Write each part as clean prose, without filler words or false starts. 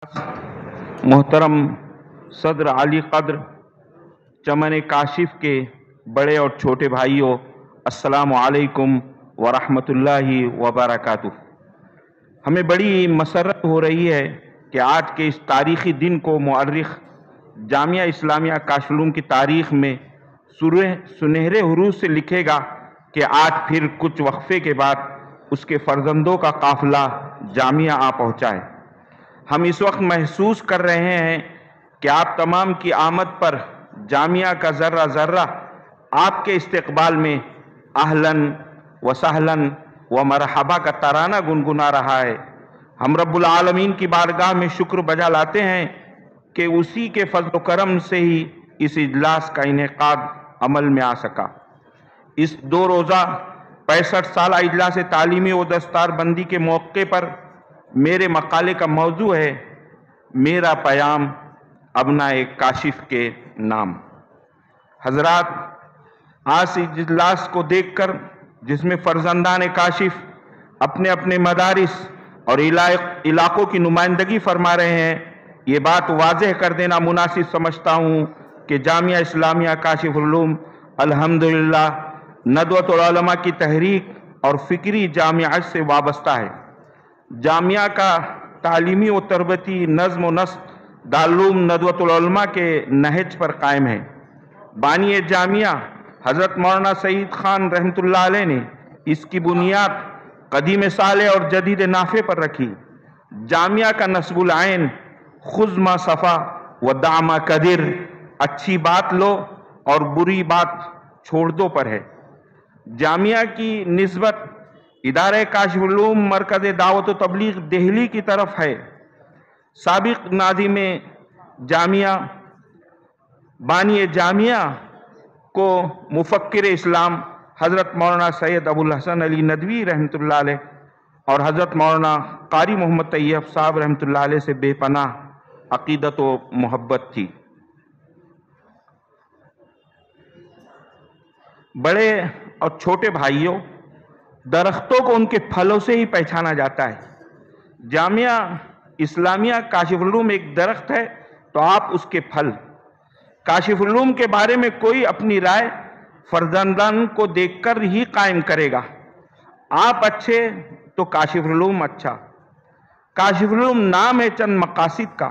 मोहतरम सदर अली कद्र चमन काशिफ के बड़े और छोटे भाइयों, अस्सलामु अलैकुम व रहमतुल्लाहि व बरकातुहू। हमें बड़ी मसरत हो रही है कि आज के इस तारीख़ी दिन को मुअर्रिख़ जामिया इस्लामिया काशिफ की तारीख़ में सुनहरे हुरूफ से लिखेगा कि आज फिर कुछ वक्फे के बाद उसके फर्जंदों का काफ़िला जामिया आ पहुँचा है। हम इस वक्त महसूस कर रहे हैं कि आप तमाम की आमद पर जामिया का ज़र्रा ज़र्रा आपके इस्तक़बाल में अहलन व सहलन व मरहबा का तराना गुनगुना रहा है। हम रब्बुल आलमीन की बारगाह में शुक्र बजा लाते हैं कि उसी के फज़ल करम से ही इस इजलास का इनेकाद अमल में आ सका। इस 2 रोज़ा 65 साला इजलास तालीमी व दस्तारबंदी के मौके पर मेरे मकाले का मौजू है मेरा पैगाम अबनाए काशिफ के नाम। हजरात, आज इस इजलास को देखकर जिसमें फर्जंदान काशिफ अपने अपने मदारिस और इलाकों की नुमाइंदगी फरमा रहे हैं, ये बात वाज़ेह कर देना मुनासिब समझता हूँ कि जामिया इस्लामिया काशिफुल उलूम अल्हम्दुलिल्लाह नदवतुल उलमा की तहरीक और फ़िक्री जामिया से वाबस्ता है। जामिया का तालीमी व तरबती नज़्म व नस्क दारुल नदवतुल उलमा के नहज पर कायम है। बानी जामिया हज़रत मौलाना सईद खान रहमतुल्लाह अलैह ने इसकी बुनियाद कदीम साले और जदीद नाफे पर रखी। जामिया का नस्बुल आइन खुज़ मा सफ़ा व दामा कदिर, अच्छी बात लो और बुरी बात छोड़ दो पर है। जामिया की निस्बत इदारे काशिफुल उलूम मरकज़ दावत व तबलीग दिल्ली की तरफ है। साबिक़ नाज़िम जामिया बानी जामिया को मुफ़क्किर इस्लाम हज़रत मौलाना सैयद अबुल हसन अली नदवी रहमतुल्लाह अलैह और हज़रत मौलाना कारी मोहम्मद तैयब साहब रहमतुल्लाह अलैह से बेपनाह अक़ीदत व मोहब्बत थी। बड़े और छोटे भाइयों, दरख्तों को उनके फलों से ही पहचाना जाता है। जामिया इस्लामिया काशिफुल उलूम एक दरख्त है तो आप उसके फल। काशिफुल उलूम के बारे में कोई अपनी राय फर्जंदान को देखकर ही कायम करेगा। आप अच्छे तो काशिफुल उलूम अच्छा। काशिफुल उलूम नाम है चंद मकासिद का,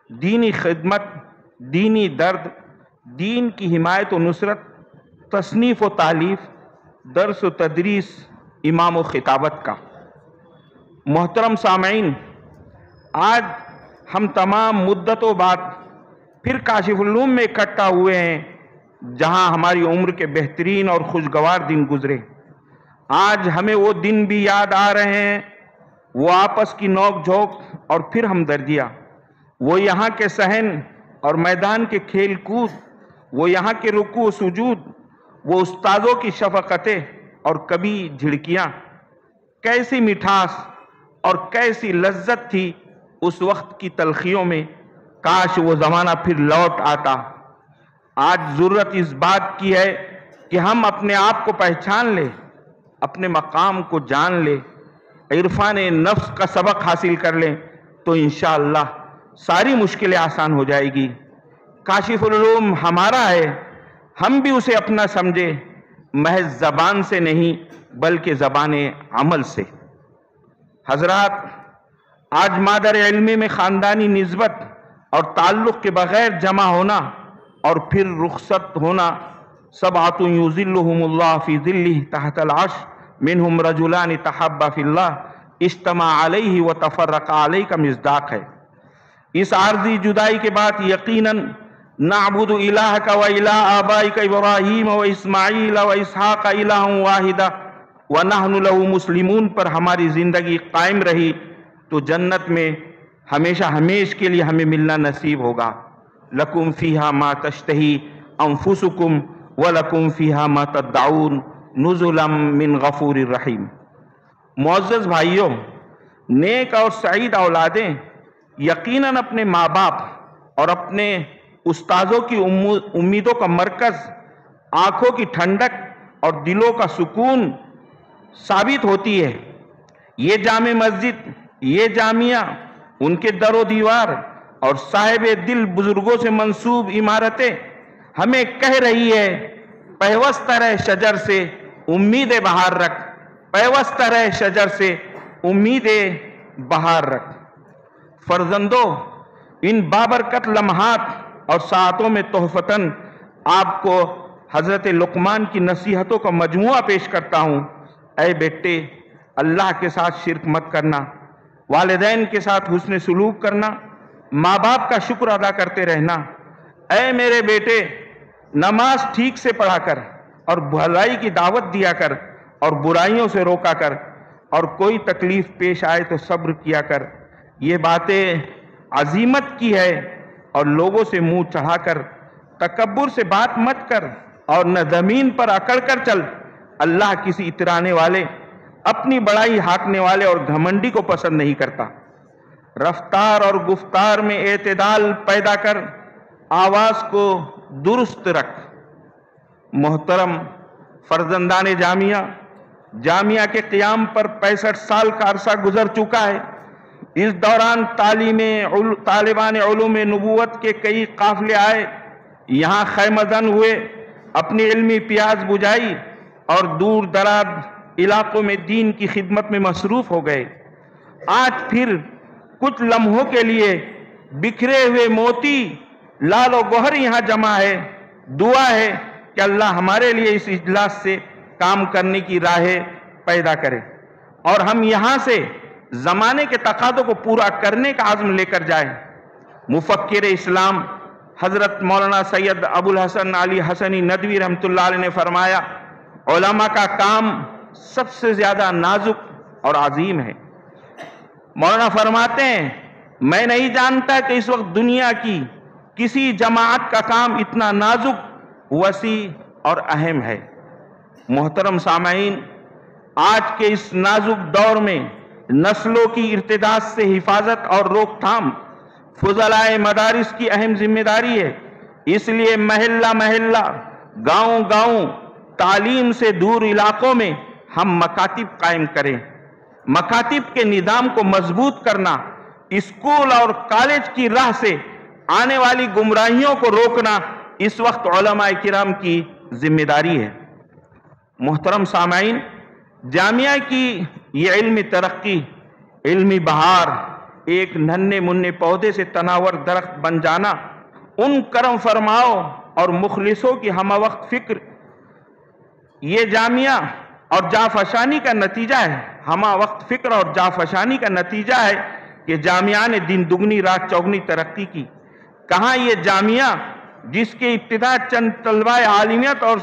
दीनी खिदमत, दीनी दर्द, दीन की हिमायत व नुसरत, तसनीफ़ व तालीफ, दर्स व तदरीस, इमाम व खिताबत का। मोहतरम सामईन, आज हम तमाम मुद्दतों बाद फिर काशिफुल उलूम में इकट्ठा हुए हैं जहां हमारी उम्र के बेहतरीन और खुशगवार दिन गुजरे। आज हमें वो दिन भी याद आ रहे हैं, वो आपस की नोक झोंक और फिर हमदर्दियाँ, वो यहाँ के सहन और मैदान के खेल कूद, वो यहाँ के रुकू सुजूद, वो उस्तादों की शफ़क़तें और कभी झिड़कियाँ। कैसी मिठास और कैसी लज्जत थी उस वक्त की तलखियों में, काश वो ज़माना फिर लौट आता। आज ज़रूरत इस बात की है कि हम अपने आप को पहचान लें, अपने मकाम को जान लें, इरफान नफ्स का सबक हासिल कर लें तो इंशाअल्लाह सारी मुश्किलें आसान हो जाएगी। काशिफुल उलूम हमारा है, हम भी उसे अपना समझे, महज ज़बान से नहीं बल्कि ज़बान अमल से। हजरात, आज मादर इल्मी में ख़ानदानी निस्बत और ताल्लुक़ के बग़ैर जमा होना और फिर रुख़सत होना, सबअतुन युज़िल्लुहुमुल्लाहु फ़ी ज़िल्लिही तहतल अर्श मिनहुम रजुलान तहब्बा फ़िल्लाह इज्तमा अलैहि व तफ़र्रक़ा अलैहि का मिस्दाक़ है। इस आर्ज़ी जुदाई के बाद यकीनन नअबुदु इलाहका व इलाह आबाइका इब्राहीम व इस्माईल व इसहाक़ इलाहन वाहिदा व नहनु लहु मुस्लिमून पर हमारी ज़िंदगी कायम रही तो जन्नत में हमेशा हमेश के लिए हमें मिलना नसीब होगा। लकुम फ़ीहा मा तश्तही अनफुसुकुम व लकुम फ़ीहा मा तदअऊन नुज़ुलम मिन गफ़ूरिर रहीम। मुअज़्ज़ज़ भाइयों, नेक और सईद औलादें यकीनन अपने माँ बाप और अपने उस्तादों की उम्मीदों का मरकज़, आँखों की ठंडक और दिलों का सुकून साबित होती है। ये जामे मस्जिद, ये जामिया ان کے در و دیوار اور صاحب دل بزرگوں سے منسوب عمارتیں ہمیں کہہ رہی ہے پیوستہ رہ شجر سے امید بہار رکھ، پیوستہ رہ شجر سے امید بہار رکھ۔ فرزندو، ان بابرکت لمحات اور ساعتوں میں تحفتاً آپ کو حضرت لقمان کی نصیحتوں کا مجموعہ پیش کرتا ہوں۔ اے بیٹے، اللہ کے ساتھ شرک مت کرنا، والدین کے ساتھ حسن سلوک کرنا، ماں باپ کا شکر ادا کرتے رہنا۔ اے میرے بیٹے، نماز ٹھیک سے پڑھا کر اور بھلائی کی دعوت دیا کر اور برائیوں سے روکا کر، اور کوئی تکلیف پیش آئے تو صبر کیا کر۔ یہ باتیں عزیمت کی ہے، اور لوگوں سے منہ چڑھا کر تکبر سے بات مت کر، اور نہ زمین پر اکڑ کر چل۔ اللہ کسی اترانے والے، اپنی بڑائی ہانکنے والے اور گھمنڈی کو پسند نہیں کرتا۔ رفتار اور گفتار میں اعتدال پیدا کر، آواز کو درست رکھ۔ محترم فرزندان جامعہ، جامعہ کے قیام پر 65 سال کا عرصہ گزر چکا ہے۔ اس دوران طالبان علوم نبوت کے کئی قافلے آئے، یہاں خیمہ زن ہوئے، اپنی علمی پیاس بجھائی اور دور دراز علاقوں میں دین کی خدمت میں مصروف ہو گئے۔ آج پھر کچھ لمحوں کے لیے بکھرے ہوئے موتی لال و گوہر یہاں جمع ہے۔ دعا ہے کہ اللہ ہمارے لیے اس اجلاس سے کام کرنے کی راہیں پیدا کرے، اور ہم یہاں سے زمانے کے تقاضوں کو پورا کرنے کا عزم لے کر جائیں۔ مفکر اسلام حضرت مولانا سید ابو الحسن علی حسنی ندوی رحمۃ اللہ علیہ نے فرمایا، علماء کا کام سب سے زیادہ نازک اور عظیم ہے۔ مولانا فرماتے ہیں، میں نہیں جانتا کہ اس وقت دنیا کی کسی جماعت کا کام اتنا نازک، وسیع اور اہم ہے۔ محترم سامعین، آج کے اس نازک دور میں نسلوں کی ارتداد سے حفاظت اور روک تھام فضلائے مدارس کی اہم ذمہ داری ہے۔ اس لیے محلہ محلہ، گاؤں گاؤں، تعلیم سے دور علاقوں میں ہم مکاتب قائم کریں۔ مکاتب کے نظام کو مضبوط کرنا، اسکول اور کالج کی راہ سے آنے والی گمراہیوں کو روکنا اس وقت علماء کرام کی ذمہ داری ہے۔ محترم سامعین، جامعہ کی یہ علمی ترقی، علمی بہار، ایک ننھے منھے پودے سے تناور درخت بن جانا، ان کرم فرماؤ اور مخلصوں کی ہمہ وقت فکر، یہ جامعہ اور جافشانی کا نتیجہ ہے۔ ہمہ وقت فکر اور جافشانی کا نتیجہ ہے کہ جامعہ نے دن دگنی رات چوگنی ترقی کی۔ کہاں یہ جامعہ جس کی ابتدا چند طلبہ عالمیت اور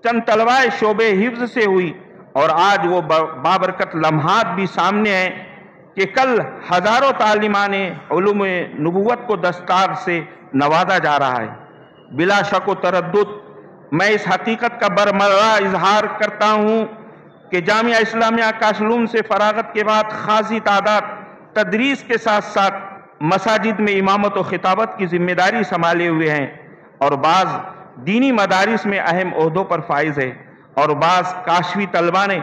چند طلبہ شعبہ حفظ سے ہوئی، اور آج وہ بابرکت لمحات بھی سامنے ہیں کہ کل ہزاروں تعلیمان علوم نبوت کو دستار سے نوازا جا رہا ہے۔ بلا شک و تردد میں اس حقیقت کا برملا اظہار کرتا ہوں کہ جامعہ اسلامیہ کاشلوم سے فراغت کے بعد خاصی تعداد تدریس کے ساتھ ساتھ مساجد میں امامت و خطابت کی ذمہ داری سنبھالے ہوئے ہیں، اور بعض دینی مدارس میں اہم عہدوں پر فائز ہے، اور بعض کاشفی طلبہ نے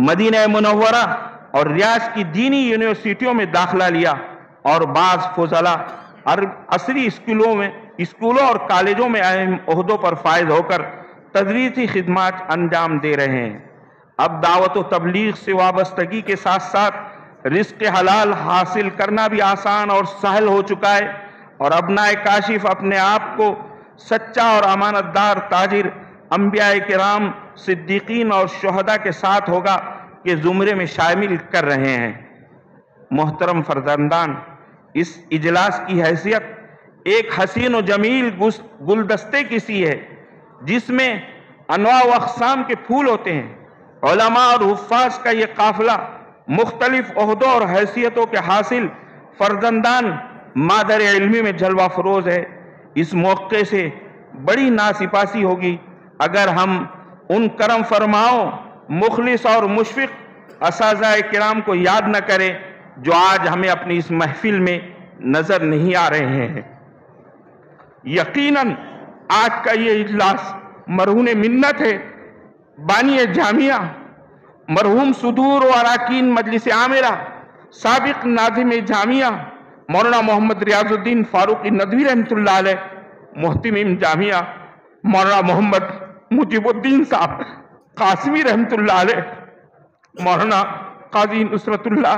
مدینہ منورہ اور ریاض کی دینی یونیورسٹیوں میں داخلہ لیا، اور بعض فضلاء عصری اسکولوں اور کالجوں میں اہم عہدوں پر فائز ہو کر تدریسی خدمات انجام دے رہے ہیں۔ اب دعوت و تبلیغ سے وابستگی کے ساتھ ساتھ رزق حلال حاصل کرنا بھی آسان اور سہل ہو چکا ہے، اور ابنائے کاشف اپنے آپ کو سچا اور امانت دار تاجر، انبیاء کرام، صدیقین اور شہداء کے ساتھ ہوگا کہ زمرے میں شامل کر رہے ہیں۔ محترم فرزندان، اس اجلاس کی حیثیت ایک حسین و جمیل گلدستے کی سی ہے، جس میں انواع و اقسام کے پھول ہوتے ہیں۔ علماء اور حفاظ کا یہ قافلہ مختلف عہدوں اور حیثیتوں کے حاصل فرزندان مادر علمی میں جلوہ فروز ہے۔ اس موقع سے بڑی ناسپاسی ہوگی اگر ہم ان کرم فرماؤں، مخلص اور مشفق اساتذہ کرام کو یاد نہ کریں جو آج ہمیں اپنی اس محفل میں نظر نہیں آ رہے ہیں۔ یقیناً آج کا یہ اجلاس مرہون منت ہے بانی جامعہ، مرحوم صدور و اراکین مجلس عامرہ، سابق ناظم جامعہ، मौलाना मोहम्मद रियाजुद्दीन फारूक नदवी रहमतुल्लाह अलैह, मुहतमिम जामिया मौलाना मोहम्मद मुजीबुद्दीन साहब कासमी रहमतुल्लाह अलैह, मौलाना काजी नुसरतुल्लाह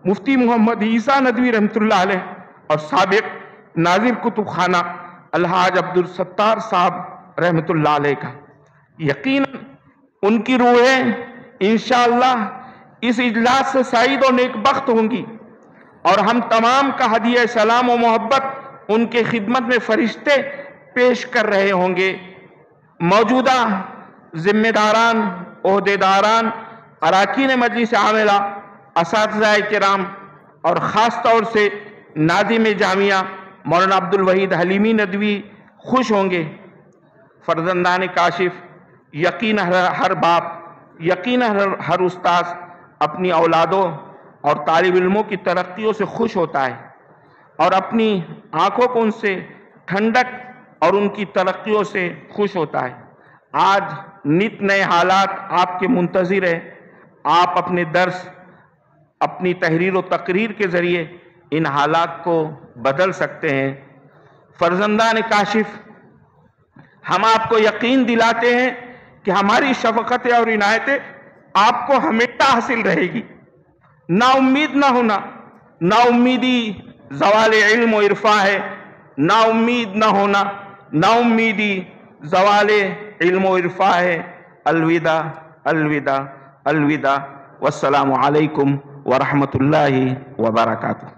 मुफ्ती मोहम्मद ईसा नदवी रहमतुल्लाह अलैह और साबिक नाजिर कुतुब खाना अलहाज अब्दुल सत्तार साहब रहमतुल्लाह अलैह का। यकीनन उनकी रूहें इंशाअल्लाह इस इजलास से सईद और नेकबख्त होंगी और हम तमाम का हदिया सलाम और मोहब्बत उनके खिदमत में फरिश्ते पेश कर रहे होंगे। मौजूदा जिम्मेदारान, ओहदेदारान, अराकीन मजलिस आमिला, असातिज़ाए किराम और ख़ास तौर से नादिम जामिया मौलाना अब्दुल वहीद हलीमी नदवी खुश होंगे। फर्जंदान काशिफ, यकीन हर बाप, यकीन हर उस्ताद अपनी औलादों और तालिब इल्मों की तरक्कियों से खुश होता है और अपनी आंखों को उनसे ठंडक और उनकी तरक्कियों से खुश होता है। आज नित नए हालात आपके मुंतज़िर है। आप अपने दर्स, अपनी तहरीर और तकरीर के ज़रिए इन हालात को बदल सकते हैं। फर्जंदान काशिफ, हम आपको यकीन दिलाते हैं कि हमारी शफ़क़त और इनायतें आपको हमेशा हासिल रहेगी। ना उम्मीद ना होना, ना उम्मीदी ज़वाल इल्म और इरफा है, ना उम्मीद ना होना, ना उम्मीदी ज़वाल इल्म और इरफा है। अलविदा अलविदा अलविदा, वस्सलामु अलैकुम व रहमतुल्लाहि व बरकातुहू।